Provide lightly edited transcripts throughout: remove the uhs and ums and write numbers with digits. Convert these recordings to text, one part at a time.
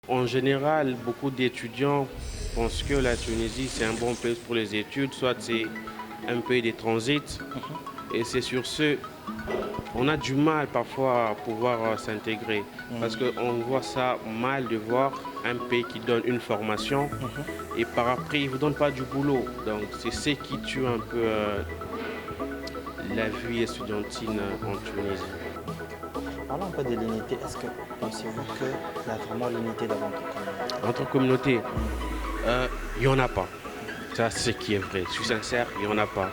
En général, beaucoup d'étudiants pensent que la Tunisie, c'est un bon pays pour les études, soit c'est un pays de transit. Et c'est sur ce, on a du mal parfois à pouvoir s'intégrer. Parce qu'on voit ça mal de voir un pays qui donne une formation et par après, il ne vous donne pas du boulot. Donc c'est ce qui tue un peu la vie estudiantine en Tunisie. Parlons un peu de l'unité. Est-ce que pensez-vous qu'il y a vraiment l'unité dans votre communauté? Entre communautés, il n'y en a pas. Ça, c'est ce qui est vrai. Je suis sincère, il n'y en a pas.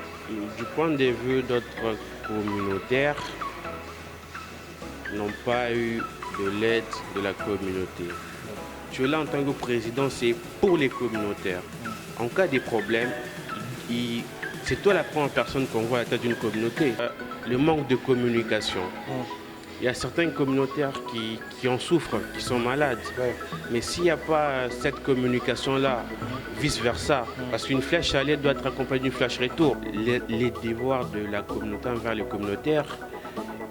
Du point de vue d'autres communautaires, n'ont pas eu de l'aide de la communauté. Tu es là en tant que président, c'est pour les communautaires. En cas de problème, c'est toi la première personne qu'on voit à la tête d'une communauté. Le manque de communication. Il y a certains communautaires qui en souffrent, qui sont malades. Ouais. Mais s'il n'y a pas cette communication-là, vice-versa, parce qu'une flèche aller doit être accompagnée d'une flèche retour, les devoirs de la communauté envers les communautaires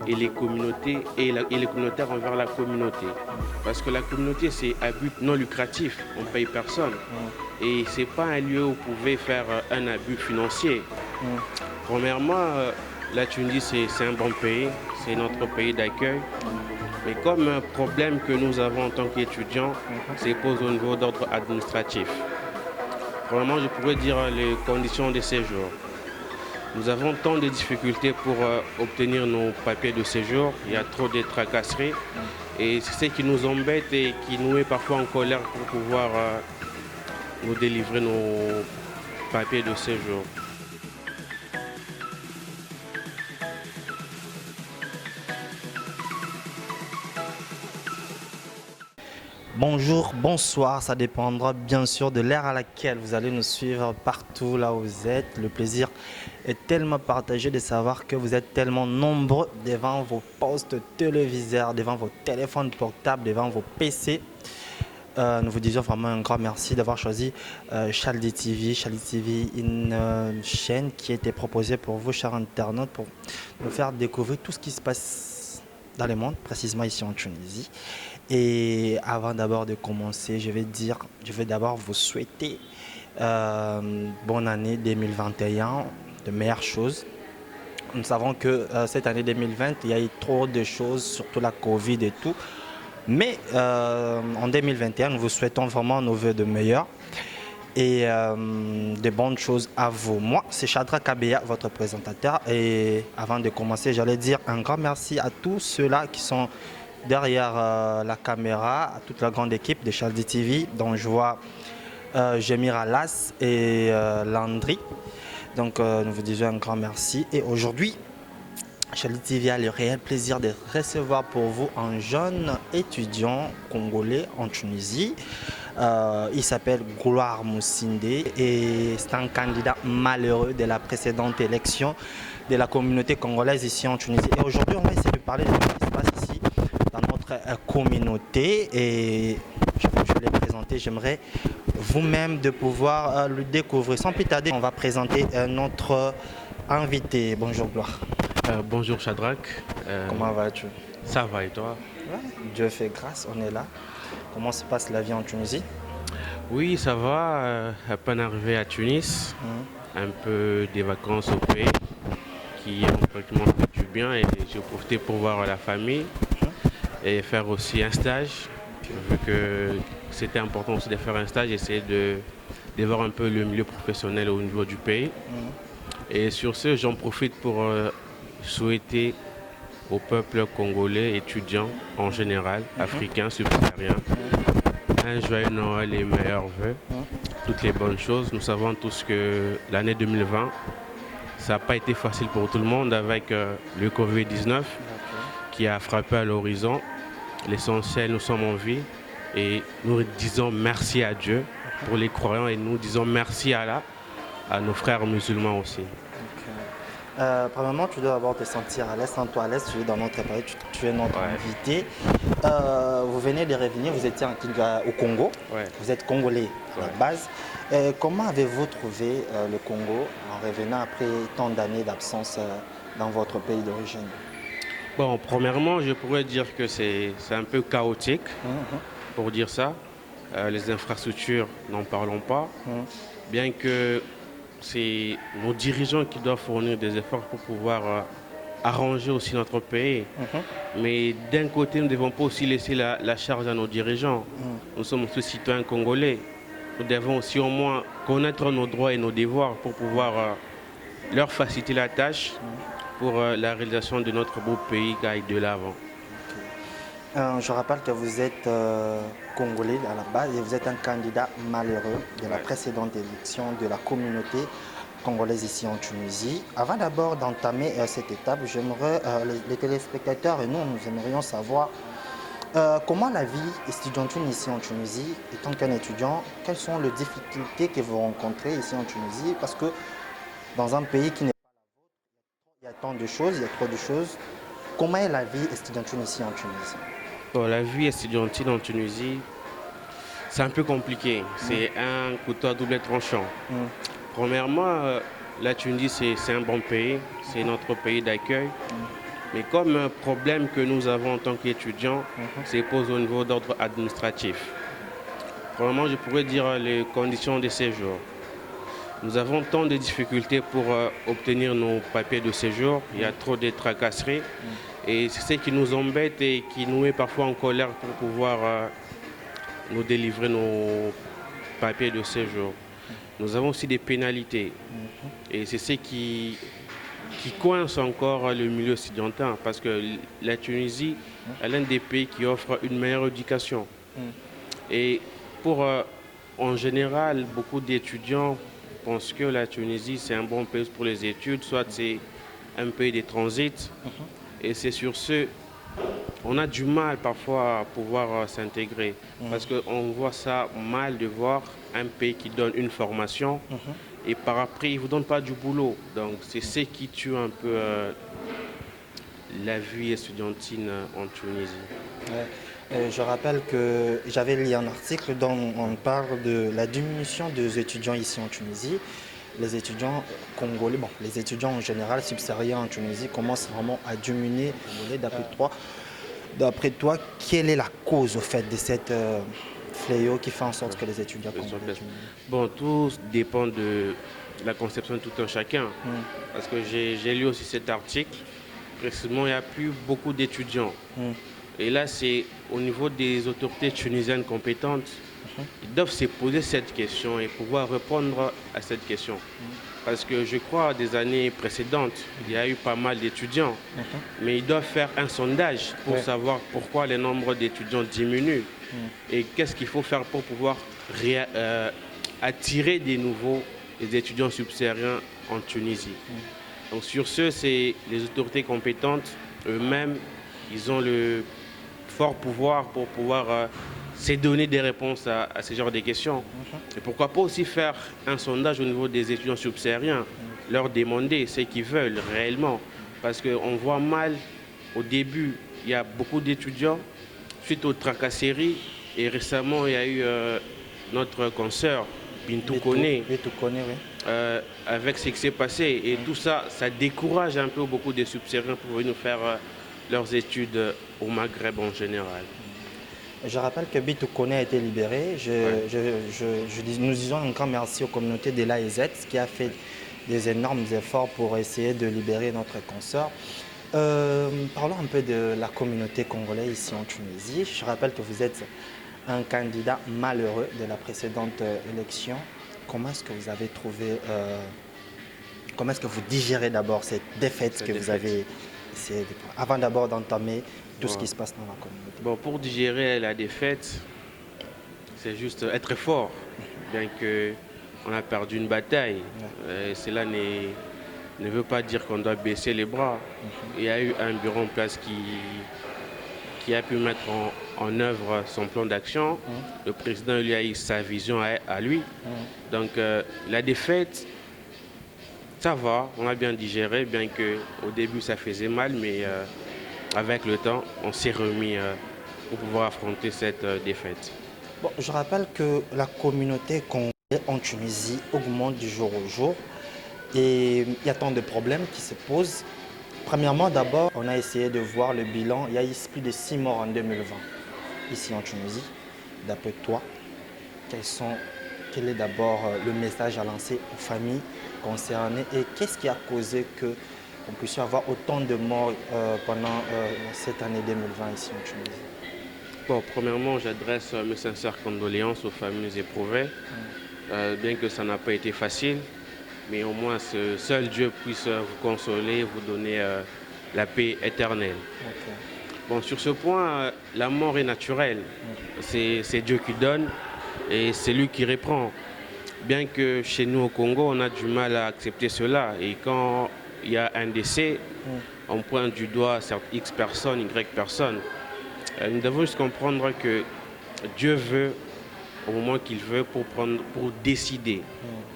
et les communautés et les communautaires envers la communauté. Parce que la communauté, c'est à but non lucratif, on ne paye personne. Et ce n'est pas un lieu où vous pouvez faire un abus financier. Premièrement, la Tunisie, c'est un bon pays, c'est notre pays d'accueil. Mais comme un problème que nous avons en tant qu'étudiants, c'est pose au niveau d'ordre administratif. Premièrement, je pourrais dire les conditions de séjour. Nous avons tant de difficultés pour obtenir nos papiers de séjour. Il y a trop de tracasseries. Et c'est ce qui nous embête et qui nous met parfois en colère pour pouvoir nous délivrer nos papiers de séjour. Bonjour, bonsoir, ça dépendra bien sûr de l'ère à laquelle vous allez nous suivre partout là où vous êtes. Le plaisir est tellement partagé de savoir que vous êtes tellement nombreux devant vos postes téléviseurs, devant vos téléphones portables, devant vos PC. Nous vous disons vraiment un grand merci d'avoir choisi Chaldi TV. Chaldi TV, une chaîne qui a été proposée pour vous, chers internautes, pour nous faire découvrir tout ce qui se passe dans le monde, précisément ici en Tunisie. Et avant d'abord de commencer, je vais d'abord vous souhaiter bonne année 2021, de meilleures choses. Nous savons que cette année 2020, il y a eu trop de choses, surtout la Covid et tout. Mais en 2021, nous vous souhaitons vraiment nos vœux de meilleurs et de bonnes choses à vous. Moi, c'est Chadra Kabeya, votre présentateur. Et avant de commencer, j'allais dire un grand merci à tous ceux-là qui sont derrière la caméra, à toute la grande équipe de Chaldi TV, dont je vois Jemir Alas et Landry. Donc nous vous disons un grand merci. Et aujourd'hui, Chaldi TV a le réel plaisir de recevoir pour vous un jeune étudiant congolais en Tunisie. Il s'appelle Gloire Moussinde et c'est un candidat malheureux de la précédente élection de la communauté congolaise ici en Tunisie. Et aujourd'hui, on va essayer de parler de ce qui se passe ici dans notre communauté. Et je vais les présenter. J'aimerais vous-même de pouvoir le découvrir. Sans plus tarder, on va présenter notre invité. Bonjour Gloire. Bonjour Shadrach. Comment vas-tu? Ça va et toi? Ouais, Dieu fait grâce, on est là. Comment se passe la vie en Tunisie? Oui, ça va. À peine arrivé à Tunis, un peu des vacances au pays qui ont pratiquement fait du bien et j'ai profité pour voir la famille et faire aussi un stage. Vu que c'était important aussi de faire un stage, essayer de voir un peu le milieu professionnel au niveau du pays. Et sur ce, j'en profite pour souhaiter au peuple congolais, étudiants en général, africains, subsahariens, un joyeux Noël et meilleurs vœux, toutes les bonnes choses. Nous savons tous que l'année 2020, ça n'a pas été facile pour tout le monde avec le Covid-19 qui a frappé à l'horizon. L'essentiel, nous sommes en vie et nous disons merci à Dieu pour les croyants et nous disons merci à nos frères musulmans aussi. Premièrement, tu dois d'abord te sentir à l'aise. Sens-toi à l'aise, tu es dans notre pays, tu es notre invité. Vous venez de revenir, vous étiez au Congo, vous êtes congolais à la base. Comment avez-vous trouvé le Congo en revenant après tant d'années d'absence dans votre pays d'origine? Bon, premièrement, je pourrais dire que c'est un peu chaotique, pour dire ça. Les infrastructures, n'en parlons pas. Bien que c'est nos dirigeants qui doivent fournir des efforts pour pouvoir arranger aussi notre pays. Mais d'un côté, nous ne devons pas aussi laisser la charge à nos dirigeants. Nous sommes tous citoyens congolais. Nous devons aussi au moins connaître nos droits et nos devoirs pour pouvoir leur faciliter la tâche pour la réalisation de notre beau pays qui aille de l'avant. Je rappelle que vous êtes congolais à la base et vous êtes un candidat malheureux de la précédente élection de la communauté congolaise ici en Tunisie. Avant d'abord d'entamer cette étape, j'aimerais, les téléspectateurs et nous aimerions savoir comment la vie estudiantine ici en Tunisie, étant qu'un étudiant, quelles sont les difficultés que vous rencontrez ici en Tunisie, parce que dans un pays qui n'est pas la vôtre, il y a tant de choses, il y a trop de choses. Comment est la vie estudiantine ici en Tunisie? Bon, la vie estudiantine en Tunisie, c'est un peu compliqué. C'est un couteau à double tranchant. Premièrement, la Tunisie, c'est un bon pays, c'est notre pays d'accueil. Mais comme un problème que nous avons en tant qu'étudiants, c'est posé au niveau d'ordre administratif. Premièrement, je pourrais dire les conditions de séjour. Nous avons tant de difficultés pour obtenir nos papiers de séjour. Il y a trop de tracasseries. Et c'est ce qui nous embête et qui nous met parfois en colère pour pouvoir nous délivrer nos papiers de séjour. Nous avons aussi des pénalités. Et c'est ce qui coince encore le milieu estudiantin parce que la Tunisie est l'un des pays qui offre une meilleure éducation. Et pour, en général, beaucoup d'étudiants pensent que la Tunisie, c'est un bon pays pour les études, soit c'est un pays de transit. Et c'est sur ce, on a du mal parfois à pouvoir s'intégrer. Parce qu'on voit ça mal de voir un pays qui donne une formation et par après, il ne vous donne pas du boulot. Donc c'est ce qui tue un peu la vie estudiantine en Tunisie. Je rappelle que j'avais lu un article dont on parle de la diminution des étudiants ici en Tunisie. Les étudiants congolais, bon, les étudiants en général subsahariens en Tunisie commencent vraiment à diminuer. D'après toi, quelle est la cause au fait de cette fléau qui fait en sorte que les étudiants congolais diminuent? Bon, tout dépend de la conception de tout un chacun. Parce que j'ai lu aussi cet article. Précisément, il n'y a plus beaucoup d'étudiants. Et là, c'est au niveau des autorités tunisiennes compétentes. Ils doivent se poser cette question et pouvoir répondre à cette question. Parce que je crois des années précédentes, il y a eu pas mal d'étudiants, mais ils doivent faire un sondage pour savoir pourquoi le nombre d'étudiants diminue et qu'est-ce qu'il faut faire pour pouvoir attirer des nouveaux étudiants subsahariens en Tunisie. Donc sur ce, c'est les autorités compétentes eux-mêmes, ils ont le fort pouvoir pour pouvoir c'est donner des réponses à ce genre de questions. Et pourquoi pas aussi faire un sondage au niveau des étudiants subsahariens, leur demander ce qu'ils veulent réellement. Parce qu'on voit mal, au début, il y a beaucoup d'étudiants, suite aux tracasseries, et récemment, il y a eu notre consoeur, Bintou Kone, avec ce qui s'est passé. Et tout ça, ça décourage un peu beaucoup de subsahariens pour venir faire leurs études au Maghreb en général. Je rappelle que Bintou Kone a été libéré. Nous disons un grand merci aux communautés de l'AEZ qui a fait des énormes efforts pour essayer de libérer notre consoeur. Parlons un peu de la communauté congolaise ici en Tunisie. Je rappelle que vous êtes un candidat malheureux de la précédente élection. Comment est-ce que vous avez trouvé, comment est-ce que vous digérez d'abord cette défaite que vous avez essayé de prendre, avant d'abord d'entamer tout ce qui se passe dans la communauté? Bon, pour digérer la défaite, c'est juste être fort, bien qu'on a perdu une bataille. Cela ne veut pas dire qu'on doit baisser les bras. Il y a eu un bureau en place qui a pu mettre en œuvre son plan d'action. Le président lui a eu sa vision à lui. Donc la défaite, ça va, on a bien digéré, bien qu'au début ça faisait mal, mais avec le temps, on s'est remis pour pouvoir affronter cette défaite. Bon, je rappelle que la communauté congolaise en Tunisie augmente du jour au jour et il y a tant de problèmes qui se posent. Premièrement, d'abord, on a essayé de voir le bilan. Il y a eu plus de 6 morts en 2020 ici en Tunisie, d'après toi. Quel est d'abord le message à lancer aux familles concernées et qu'est-ce qui a causé qu'on puisse avoir autant de morts pendant cette année 2020 ici en Tunisie? Bon, premièrement, j'adresse mes sincères condoléances aux familles éprouvées, bien que ça n'a pas été facile, mais au moins seul Dieu puisse vous consoler, vous donner la paix éternelle. Ok. Bon, sur ce point, la mort est naturelle. C'est Dieu qui donne et c'est lui qui reprend. Bien que chez nous au Congo, on a du mal à accepter cela. Et quand il y a un décès, on pointe du doigt certes X personnes, Y personnes. Nous devons juste comprendre que Dieu veut au moment qu'il veut pour décider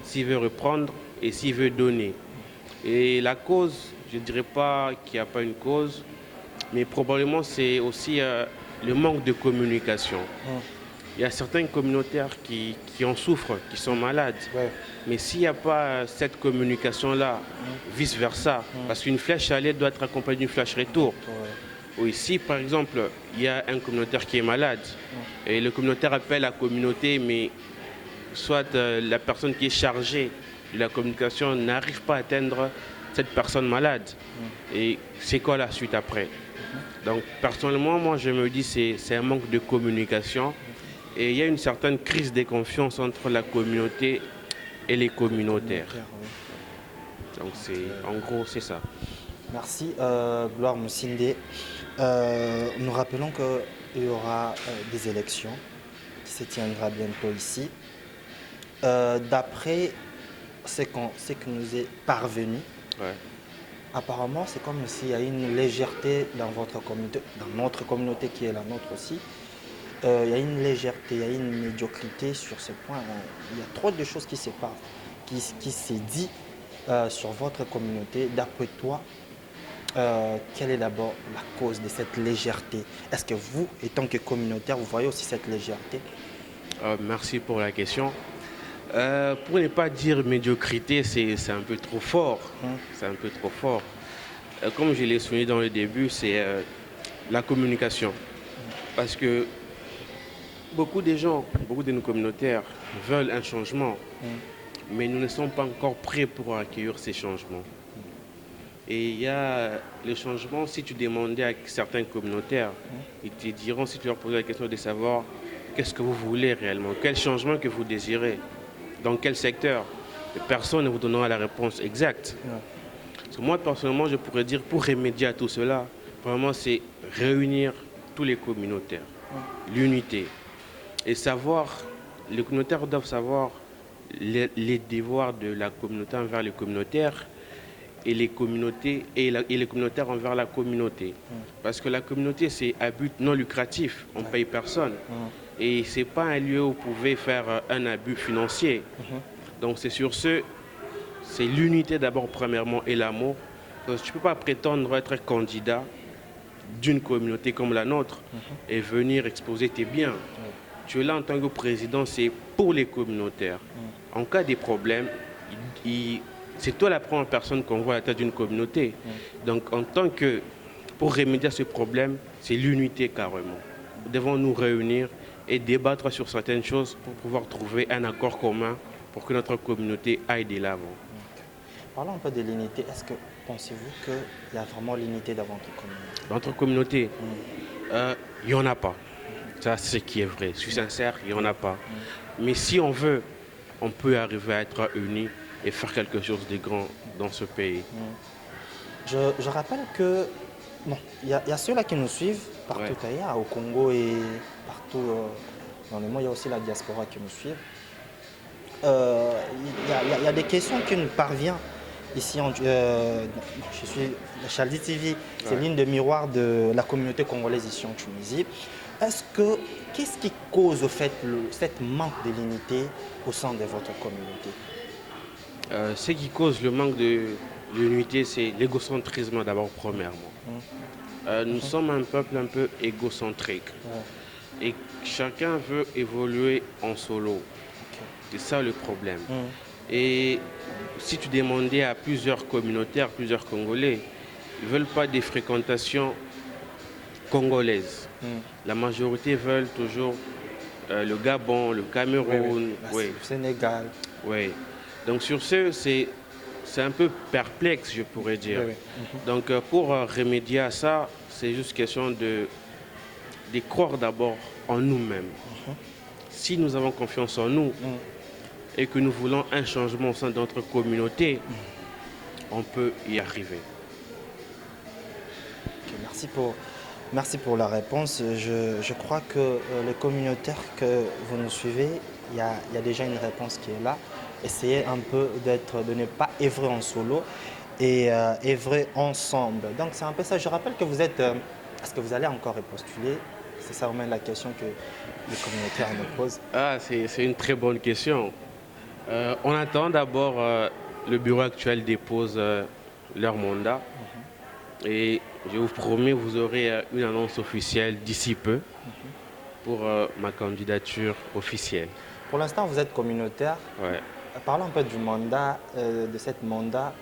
s'il veut reprendre et s'il veut donner. Et la cause, je ne dirais pas qu'il n'y a pas une cause, mais probablement c'est aussi le manque de communication. Il y a certains communautaires qui en souffrent, qui sont malades. Ouais. Mais s'il n'y a pas cette communication-là, vice-versa, parce qu'une flèche aller doit être accompagnée d'une flèche retour. Ouais. Oui, si par exemple il y a un communautaire qui est malade et le communautaire appelle la communauté, mais soit la personne qui est chargée de la communication n'arrive pas à atteindre cette personne malade. Et c'est quoi la suite après? Donc personnellement, moi je me dis c'est un manque de communication et il y a une certaine crise de confiance entre la communauté et les communautaires. Donc en gros c'est ça. Merci, Gloire Moussinde. Nous rappelons qu'il y aura des élections qui se tiendra bientôt ici. D'après ce que nous est parvenu, apparemment c'est comme s'il y a une légèreté dans votre communauté, dans notre communauté qui est la nôtre aussi. Il y a une légèreté, il y a une médiocrité sur ce point. Il y a trop de choses qui se passent, qui s'est dit sur votre communauté. D'après toi, quelle est d'abord la cause de cette légèreté? Est-ce que vous, étant que communautaire, vous voyez aussi cette légèreté? Merci pour la question. Pour ne pas dire médiocrité, c'est un peu trop fort. C'est un peu trop fort. Comme je l'ai souligné dans le début, c'est la communication. Parce que beaucoup de gens, beaucoup de nos communautaires veulent un changement, mais nous ne sommes pas encore prêts pour accueillir ces changements. Et il y a le changement, si tu demandais à certains communautaires, ils te diront, si tu leur posais la question de savoir qu'est-ce que vous voulez réellement, quel changement que vous désirez, dans quel secteur, personne ne vous donnera la réponse exacte. Parce que moi, personnellement, je pourrais dire, pour remédier à tout cela, vraiment, c'est réunir tous les communautaires, l'unité. Et savoir, les communautaires doivent savoir les devoirs de la communauté envers les communautaires et les communautés et les communautaires envers la communauté. Parce que la communauté, c'est à but non lucratif, on ne paye personne. Et ce n'est pas un lieu où vous pouvez faire un abus financier. Donc c'est sur ce, c'est l'unité d'abord premièrement et l'amour. Tu ne peux pas prétendre être candidat d'une communauté comme la nôtre et venir exposer tes biens. Tu es là en tant que président, c'est pour les communautaires. En cas de problème, c'est toi la première personne qu'on voit à la tête d'une communauté. Donc en tant que, pour remédier à ce problème, c'est l'unité carrément. Nous devons nous réunir et débattre sur certaines choses pour pouvoir trouver un accord commun pour que notre communauté aille de l'avant. Parlons un peu de l'unité. Est-ce que pensez-vous qu'il y a vraiment l'unité dans votre communauté? Dans notre communauté, il n'y en a pas. Ça, c'est ce qui est vrai. Je suis sincère, il n'y en a pas. Mais si on veut, on peut arriver à être unis et faire quelque chose de grand dans ce pays. Je rappelle que bon, y a ceux-là qui nous suivent partout ailleurs, au Congo et partout dans le monde. Il y a aussi la diaspora qui nous suit. Il y a des questions qui nous parviennent ici. Je suis la Chaldi TV, c'est l'une des miroirs de la communauté congolaise ici en Tunisie. Qu'est-ce qui cause au fait cette manque de l'unité au sein de votre communauté? Ce qui cause le manque de l'unité, c'est l'égocentrisme d'abord premièrement. Nous sommes un peuple un peu égocentrique et chacun veut évoluer en solo. C'est ça le problème. Et si tu demandais à plusieurs communautaires, plusieurs Congolais, ils ne veulent pas des fréquentations congolaises. La majorité veulent toujours le Gabon, le Cameroun. Oui. Le Sénégal. Oui. Donc sur ce, c'est un peu perplexe, je pourrais dire. Oui. Donc pour remédier à ça, c'est juste question de croire d'abord en nous-mêmes. Si nous avons confiance en nous et que nous voulons un changement au sein de notre communauté, on peut y arriver. Ok, merci pour la réponse. Je crois que les communautaires que vous nous suivez, il y a déjà une réponse qui est là. Essayez un peu de ne pas œuvrer en solo et œuvrer ensemble. Donc c'est un peu ça. Je rappelle que vous êtes... est-ce que vous allez encore postuler? C'est ça vraiment la question que les communautaires nous posent. Ah, c'est une très bonne question. On attend d'abord, le bureau actuel dépose leur mandat. Et je vous promets, vous aurez une annonce officielle d'ici peu pour ma candidature officielle. Pour l'instant, vous êtes communautaire. Ouais. Parlons un peu du mandat, de cette mandat.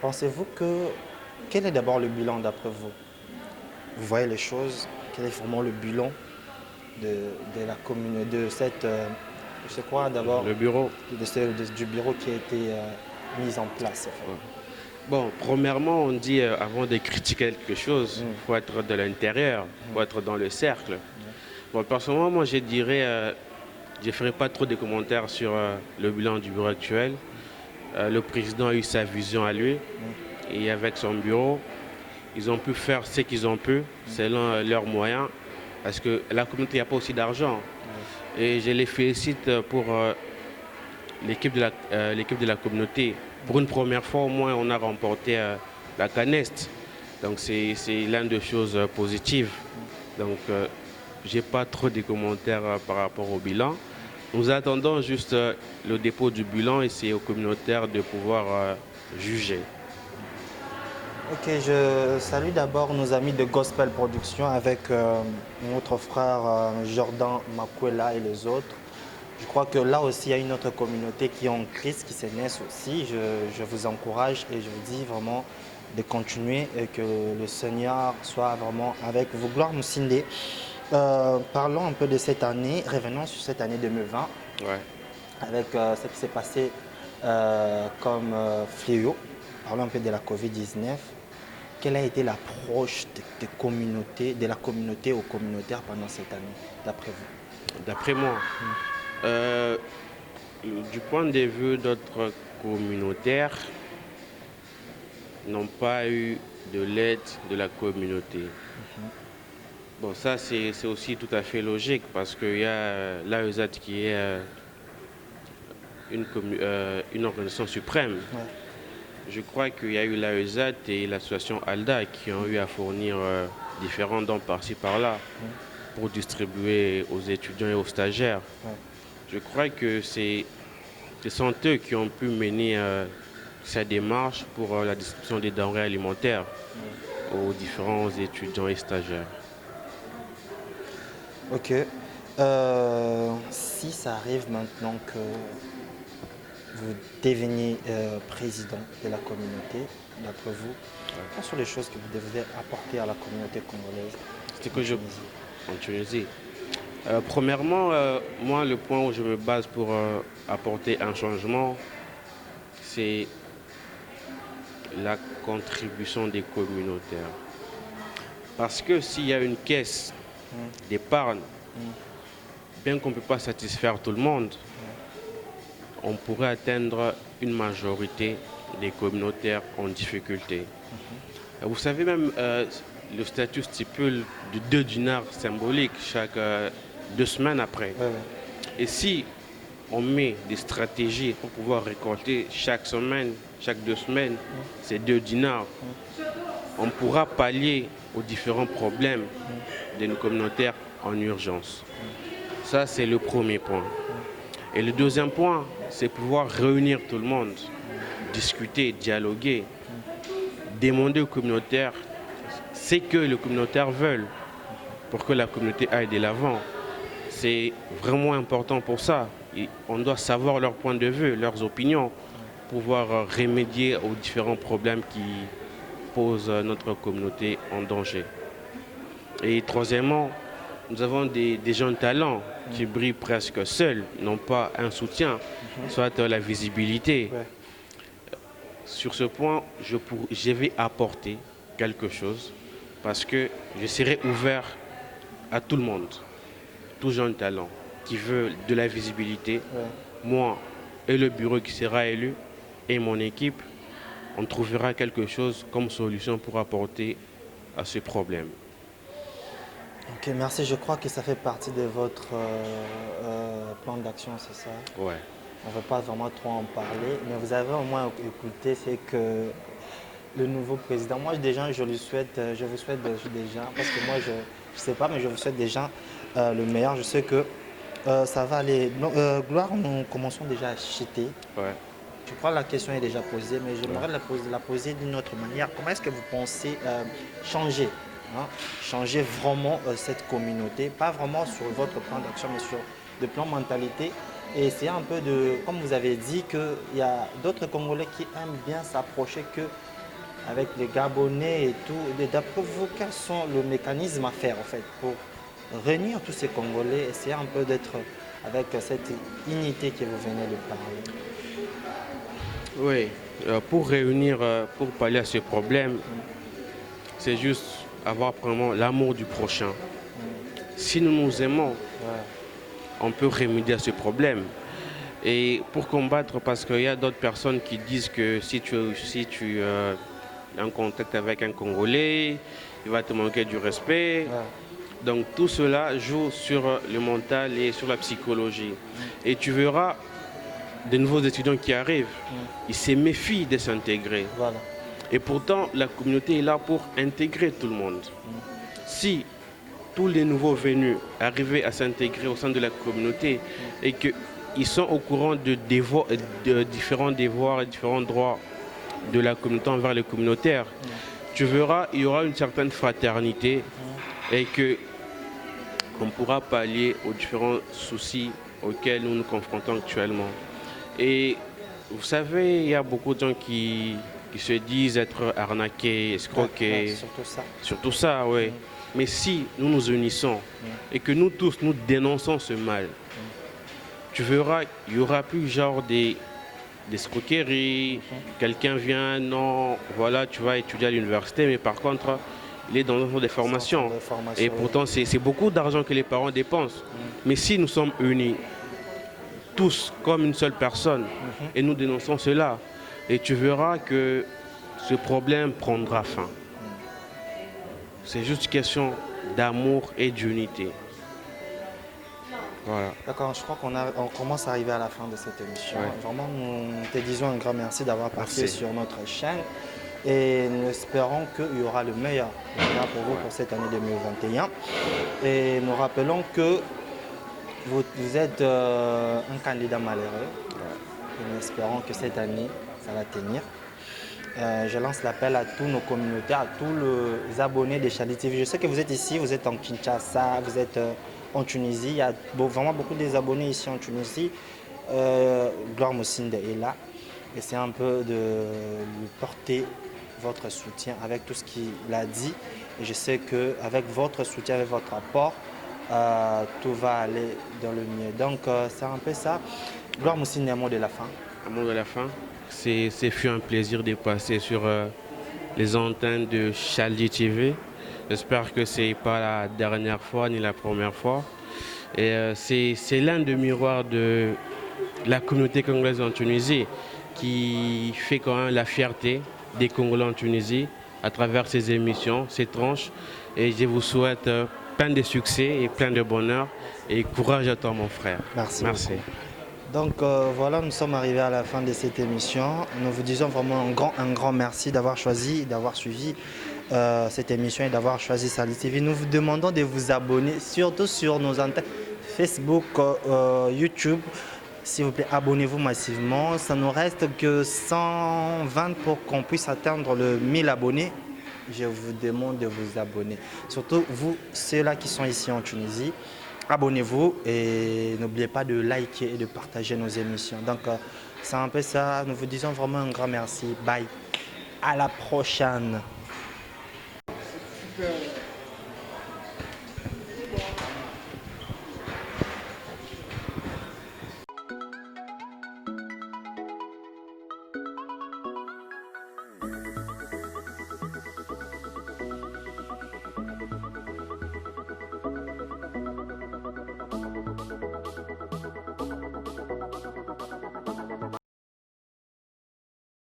Pensez-vous que... Quel est d'abord le bilan d'après vous? Vous voyez les choses, quel est vraiment le bilan de la commune, de cette... je sais quoi d'abord? Le bureau. Du bureau qui a été mis en place. En fait. Ouais. Bon, premièrement, on dit avant de critiquer quelque chose, il faut être de l'intérieur, il faut être dans le cercle. Bon, personnellement, moi, je dirais, je ne ferai pas trop de commentaires sur le bilan du bureau actuel. Le président a eu sa vision à lui et avec son bureau, ils ont pu faire ce qu'ils ont pu selon leurs moyens parce que la communauté n'a pas aussi d'argent. Et je les félicite pour l'équipe de la communauté. Pour une première fois, au moins, on a remporté la Canest. Donc, c'est l'une des choses positives. Donc, je n'ai pas trop de commentaires par rapport au bilan. Nous attendons juste le dépôt du bilan et c'est aux communautaires de pouvoir juger. Ok, je salue d'abord nos amis de Gospel Production avec notre frère Jordan Makwela et les autres. Je crois que là aussi, il y a une autre communauté qui est en crise, qui se naissent aussi. Je vous encourage et je vous dis vraiment de continuer et que le Seigneur soit vraiment avec vous. Gloire Moussindé. Parlons un peu de cette année, revenons sur cette année 2020, avec ce qui s'est passé comme fléau. Parlons un peu de la Covid-19. Quelle a été l'approche de la communauté aux communautaires pendant cette année, d'après vous? D'après moi, du point de vue d'autres communautaires, n'ont pas eu de l'aide de la communauté. Bon, ça c'est aussi tout à fait logique parce qu'il y a l'AEZ qui est une organisation suprême. Ouais. Je crois qu'il y a eu l'AEZ et l'association ALDA qui ont eu à fournir différents dons par-ci par-là pour distribuer aux étudiants et aux stagiaires. Ouais. Je crois que ce sont eux qui ont pu mener cette démarche pour la distribution des denrées alimentaires aux différents étudiants et stagiaires. Ok. Si ça arrive maintenant que vous deveniez président de la communauté, d'après vous, quelles sont les choses que vous devez apporter à la communauté congolaise en Tunisie? Premièrement, moi, le point où je me base pour apporter un changement, c'est la contribution des communautaires. Parce que s'il y a une caisse d'épargne, bien qu'on ne peut pas satisfaire tout le monde, on pourrait atteindre une majorité des communautaires en difficulté. Vous savez même, le statut stipule de 2 dinars symboliques chaque 2 semaines après. Et si on met des stratégies pour pouvoir récolter chaque semaine, chaque 2 semaines, ces 2 dinars, on pourra pallier aux différents problèmes de nos communautaires en urgence. Ça, c'est le premier point. Et le deuxième point, c'est pouvoir réunir tout le monde, discuter, dialoguer, demander aux communautaires ce que les communautaires veulent pour que la communauté aille de l'avant. C'est vraiment important pour ça. Et on doit savoir leur point de vue, leurs opinions, pour pouvoir remédier aux différents problèmes qui posent notre communauté en danger. Et troisièmement, nous avons des jeunes talents tu brilles presque seul, non pas un soutien, soit la visibilité. Ouais. Sur ce point, je vais apporter quelque chose parce que je serai ouvert à tout le monde, tout jeune talent qui veut de la visibilité. Ouais. Moi et le bureau qui sera élu et mon équipe, on trouvera quelque chose comme solution pour apporter à ce problème. Ok, merci. Je crois que ça fait partie de votre plan d'action, c'est ça? Ouais. On ne veut pas vraiment trop en parler, mais vous avez au moins écouté, c'est que le nouveau président, moi déjà, je vous souhaite déjà, parce que moi, je ne sais pas, mais je vous souhaite déjà le meilleur. Je sais que ça va aller. Non, Gloire, nous commençons déjà à chuter. Ouais. Je crois que la question est déjà posée, mais j'aimerais la poser d'une autre manière. Comment est-ce que vous pensez changer, hein, changer vraiment cette communauté, pas vraiment sur votre plan d'action, mais sur le plan mentalité, et essayer un peu de, comme vous avez dit, qu'il y a d'autres Congolais qui aiment bien s'approcher que avec les Gabonais et tout. D'après vous, quels sont les mécanismes à faire en fait pour réunir tous ces Congolais, essayer un peu d'être avec cette unité que vous venez de parler? Oui, pour réunir, pour pallier à ce problème, c'est juste avoir vraiment l'amour du prochain. Si nous nous aimons, on peut remédier à ce problème. Et pour combattre, parce qu'il y a d'autres personnes qui disent que si tu es en contact avec un Congolais, il va te manquer du respect. Donc tout cela joue sur le mental et sur la psychologie. Et tu verras de nouveaux étudiants qui arrivent, ils se méfient de s'intégrer. Voilà. Et pourtant, la communauté est là pour intégrer tout le monde. Si tous les nouveaux venus arrivaient à s'intégrer au sein de la communauté et qu'ils sont au courant de différents devoirs et différents droits de la communauté envers les communautaires, tu verras, il y aura une certaine fraternité et qu'on pourra pallier aux différents soucis auxquels nous nous confrontons actuellement. Et vous savez, il y a beaucoup de gens qui se disent être arnaqués, escroqués. Surtout ça. Surtout ça, oui. Mais si nous nous unissons et que nous tous, nous dénonçons ce mal, tu verras, il n'y aura plus genre des escroqueries. Quelqu'un vient, non, voilà, tu vas étudier à l'université, mais par contre, il est dans un centre de formation. Et pourtant, c'est beaucoup d'argent que les parents dépensent. Mais si nous sommes unis, tous comme une seule personne, et nous dénonçons cela, et tu verras que ce problème prendra fin. C'est juste une question d'amour et d'unité. Voilà. D'accord, je crois qu'on commence à arriver à la fin de cette émission. Ouais. Vraiment, nous te disons un grand merci d'avoir passé sur notre chaîne et nous espérons qu'il y aura le meilleur pour vous pour cette année 2021. Et nous rappelons que vous êtes un candidat malheureux. Et nous espérons que cette année, ça va tenir. Je lance l'appel à tous nos communautés, à tous les abonnés de Chali TV. Je sais que vous êtes ici, vous êtes en Kinshasa, vous êtes en Tunisie. Il y a vraiment beaucoup d'abonnés ici en Tunisie. Gloire Moussinde est là. Et c'est un peu de lui porter votre soutien avec tout ce qu'il a dit. Et je sais qu'avec votre soutien, avec votre apport, tout va aller dans le mieux. Donc c'est un peu ça. Gloire Moussinde, un mot de la fin. Un mot de la fin. C'est fut un plaisir de passer sur les antennes de Chali TV. J'espère que ce n'est pas la dernière fois ni la première fois. Et c'est l'un des miroirs de la communauté congolaise en Tunisie qui fait quand même la fierté des Congolais en Tunisie à travers ces émissions, ces tranches. Et je vous souhaite plein de succès et plein de bonheur. Et courage à toi, mon frère. Merci. Merci. Donc voilà, nous sommes arrivés à la fin de cette émission. Nous vous disons vraiment un grand merci d'avoir choisi, d'avoir suivi cette émission et d'avoir choisi Chali TV. Nous vous demandons de vous abonner, surtout sur nos antennes Facebook, YouTube. S'il vous plaît, abonnez-vous massivement. Ça nous reste que 120 pour qu'on puisse atteindre le 1000 abonnés. Je vous demande de vous abonner. Surtout vous, ceux-là qui sont ici en Tunisie. Abonnez-vous et n'oubliez pas de liker et de partager nos émissions. Donc, c'est un peu ça. Nous vous disons vraiment un grand merci. Bye. À la prochaine. Super.